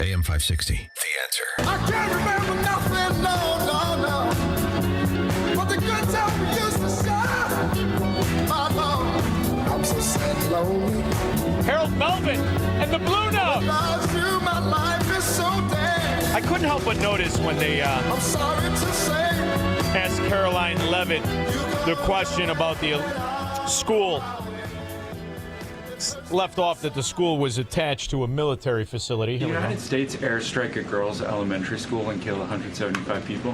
AM 560. The Answer. I can't remember nothing, no. But the good time we used to share. My Lord, I'm so sad and lonely. Harold Melvin and the Blue Note. Without you, my life is so dead. I couldn't help but notice when they I'm sorry to say. asked Caroline Levitt the question about the school. Left off that the school was attached to a military facility. The United States airstrike at girls' elementary school and kill 175 people?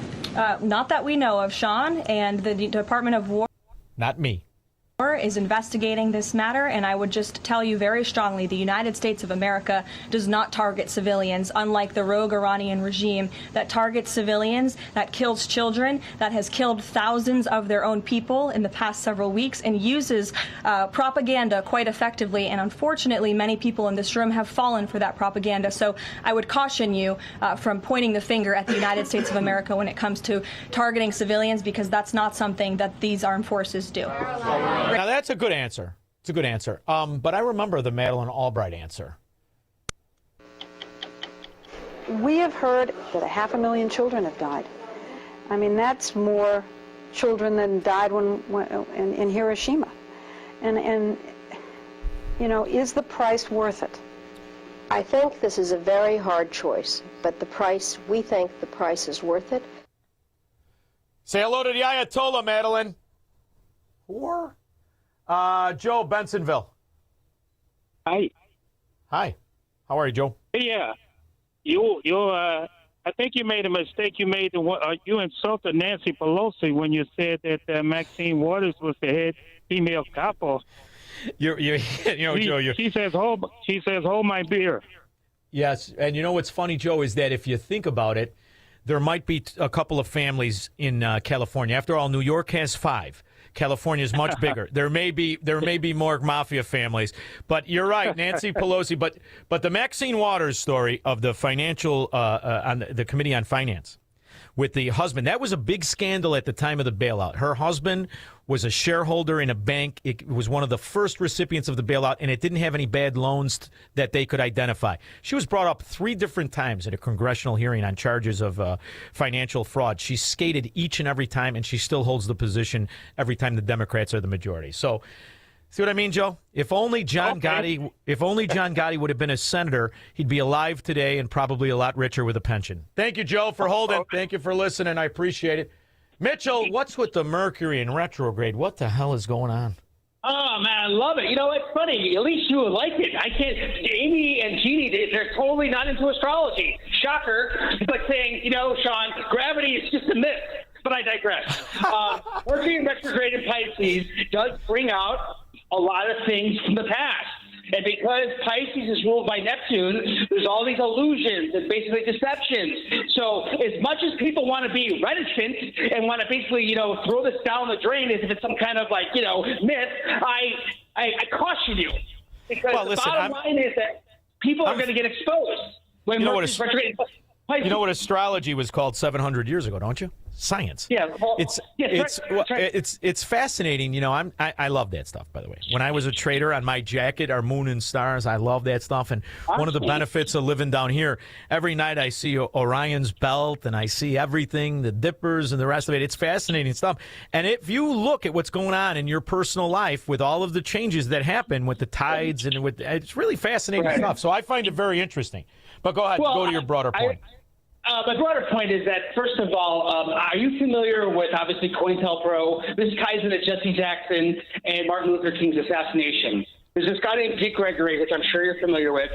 Not that we know of, Sean, and the Department of War Not me. is investigating this matter, and I would just tell you very strongly the United States of America does not target civilians, unlike the rogue Iranian regime that targets civilians, that kills children, that has killed thousands of their own people in the past several weeks, and uses propaganda quite effectively. And unfortunately, many people in this room have fallen for that propaganda. So I would caution you from pointing the finger at the United States of America when it comes to targeting civilians, because that's not something that these armed forces do. Now, that's a good answer. It's a good answer. But I remember the Madeleine Albright answer. We have heard that 500,000 children have died. I mean, that's more children than died in Hiroshima. And, you know, is the price worth it? I think this is a very hard choice, but we think the price is worth it. Say hello to the Ayatollah, Madeleine. Or Joe, Bensonville. Hi. Hi. How are you, Joe? Yeah. I think you made a mistake. You insulted Nancy Pelosi when you said that Maxine Waters was the head female capo. Joe, She says, hold my beer. Yes, and you know what's funny, Joe, is that if you think about it, there might be a couple of families in California. After all, New York has 5. California is much bigger. There may be more mafia families, but you're right, Nancy Pelosi. But the Maxine Waters story of the financial on the Committee on Finance with the husband, that was a big scandal at the time of the bailout. Her husband was a shareholder in a bank. It was one of the first recipients of the bailout, and it didn't have any bad loans that they could identify. She was brought up 3 different times at a congressional hearing on charges of financial fraud. She skated each and every time, and she still holds the position every time the Democrats are the majority. So, see what I mean, Joe? If only John Gotti would have been a senator, he'd be alive today and probably a lot richer with a pension. Thank you, Joe, for holding. Thank you for listening. I appreciate it. Mitchell, what's with the Mercury in retrograde? What the hell is going on? Oh, man, I love it. You know, it's funny. At least you would like it. I can't. Amy and Jeannie, they're totally not into astrology. Shocker. It's like saying, you know, Sean, gravity is just a myth. But I digress. Mercury in retrograde in Pisces does bring out a lot of things from the past. And because Pisces is ruled by Neptune, there's all these illusions and basically deceptions. So as much as people want to be reticent and want to basically, you know, throw this down the drain as if it's some kind of like, you know, myth, I caution you. Because the bottom line is that people are going to get exposed when Mercury's retrograde. You know what astrology was called 700 years ago, don't you? Science. Yeah, it's fascinating. You know, I love that stuff. By the way, when I was a trader, on my jacket are moon and stars. I love that stuff. And one of the benefits of living down here, every night I see Orion's belt and I see everything, the dippers and the rest of it. It's fascinating stuff. And if you look at what's going on in your personal life with all of the changes that happen with the tides and with, it's really fascinating stuff. So I find it very interesting. But go ahead, go to your broader point. My broader point is that, first of all, are you familiar with, obviously, COINTELPRO? This ties into Jesse Jackson and Martin Luther King's assassination. There's this guy named Dick Gregory, which I'm sure you're familiar with.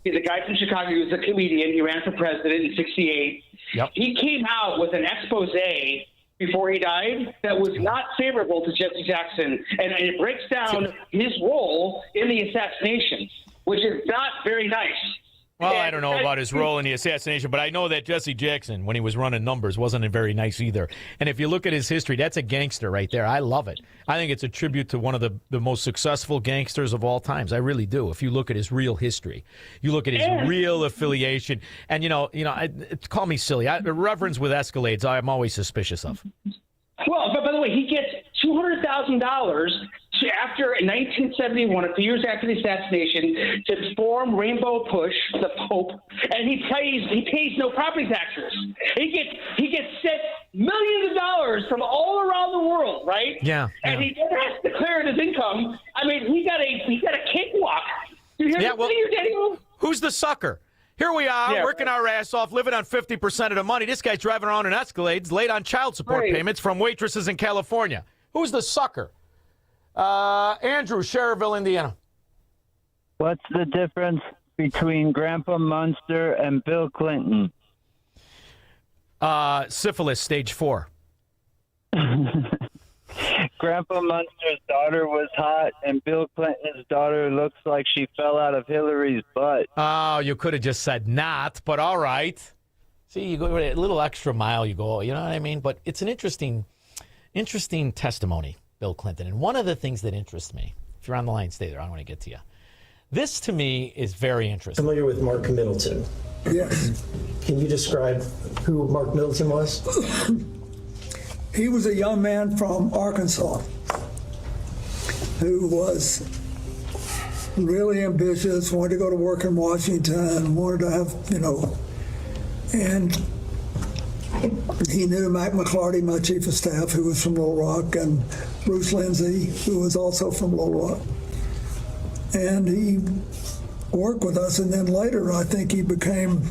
He's a guy from Chicago. He was a comedian. He ran for president in '68. Yep. He came out with an expose before he died that was not favorable to Jesse Jackson, and it breaks down his role in the assassination, which is not very nice. Well, I don't know about his role in the assassination, but I know that Jesse Jackson, when he was running numbers, wasn't very nice either. And if you look at his history, that's a gangster right there. I love it. I think it's a tribute to one of the most successful gangsters of all times. I really do. If you look at his real history, you look at his real affiliation, and call me silly. Reverends with Escalades, I'm always suspicious of. Well, but by the way, he gets $200,000 after 1971, a few years after the assassination, to form Rainbow Push, the Pope, and he pays no property taxes. He gets sent millions of dollars from all around the world, right? Yeah. And he never has to declare his income. I mean, he got a cakewalk. You hear Daniel? Who's the sucker? Here we are, working our ass off, living on 50% of the money. This guy's driving around in Escalades, late on child support payments from waitresses in California. Who's the sucker? Andrew, Cherville, Indiana. What's the difference between Grandpa Munster and Bill Clinton? Syphilis, stage 4. Grandpa Munster's daughter was hot, and Bill Clinton's daughter looks like she fell out of Hillary's butt. Oh, you could have just said not, but all right. See, you go a little extra mile, you go, you know what I mean? But it's an interesting testimony, Bill Clinton. And one of the things that interests me, if you're on the line, stay there. I want to get to you. This, to me, is very interesting. Familiar with Mark Middleton? Yes. Can you describe who Mark Middleton was? He was a young man from Arkansas who was really ambitious, wanted to go to work in Washington, wanted to have, and he knew Mac McClarty, my chief of staff, who was from Little Rock, and Bruce Lindsay, who was also from Little Rock. And he worked with us, and then later I think he became,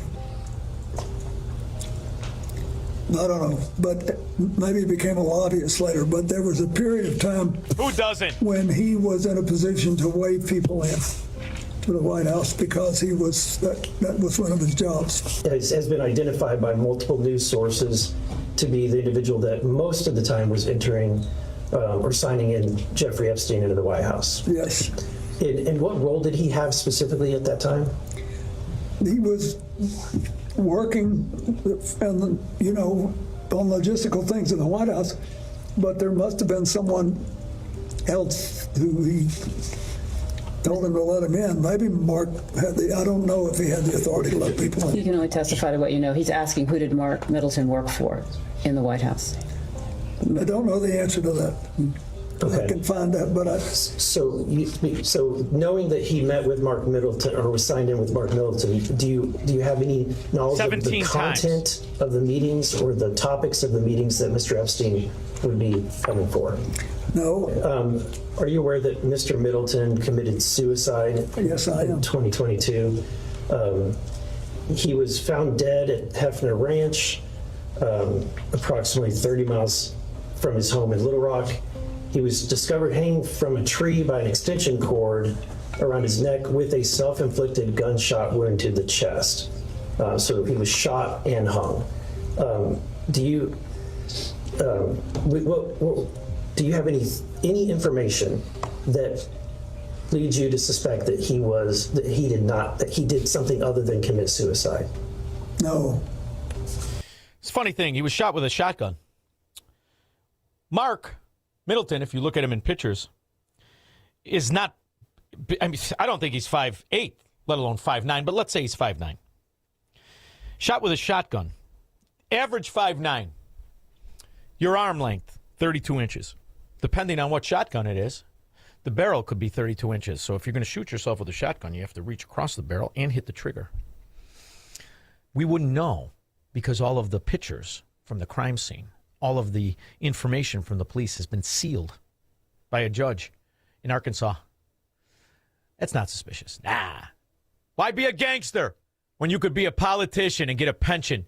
I don't know, but maybe he became a lobbyist later. But there was a period of time. Who doesn't? When he was in a position to wave people in to the White House because he was that was one of his jobs. Has been identified by multiple news sources to be the individual that most of the time was entering or signing in Jeffrey Epstein into the White House. Yes. And what role did he have specifically at that time? He was working and on logistical things in the White House, but there must have been someone else who he told him to let him in. Maybe Mark had I don't know if he had the authority to let people in. You can only testify to what you know. He's asking, who did Mark Middleton work for in the White House? I don't know the answer to that. Okay. I can find that, but So knowing that he met with Mark Middleton or was signed in with Mark Middleton, do you have any knowledge of the content of the meetings or the topics of the meetings that Mr. Epstein would be coming for? No. Are you aware that Mr. Middleton committed suicide? Yes, I am. In 2022. He was found dead at Hefner Ranch, approximately 30 miles from his home in Little Rock. He was discovered hanging from a tree by an extension cord around his neck with a self-inflicted gunshot wound to the chest. So he was shot and hung. Do you have any information that leads you to suspect that he did something other than commit suicide? No. It's a funny thing. He was shot with a shotgun. Mark Middleton, if you look at him in pictures, is not, I mean, I don't think he's 5'8", let alone 5'9", but let's say he's 5'9". Shot with a shotgun. Average 5'9". Your arm length, 32 inches. Depending on what shotgun it is, the barrel could be 32 inches. So if you're going to shoot yourself with a shotgun, you have to reach across the barrel and hit the trigger. We wouldn't know because all of the pictures from the crime scene, all of the information from the police has been sealed by a judge in Arkansas. That's not suspicious. Nah. Why be a gangster when you could be a politician and get a pension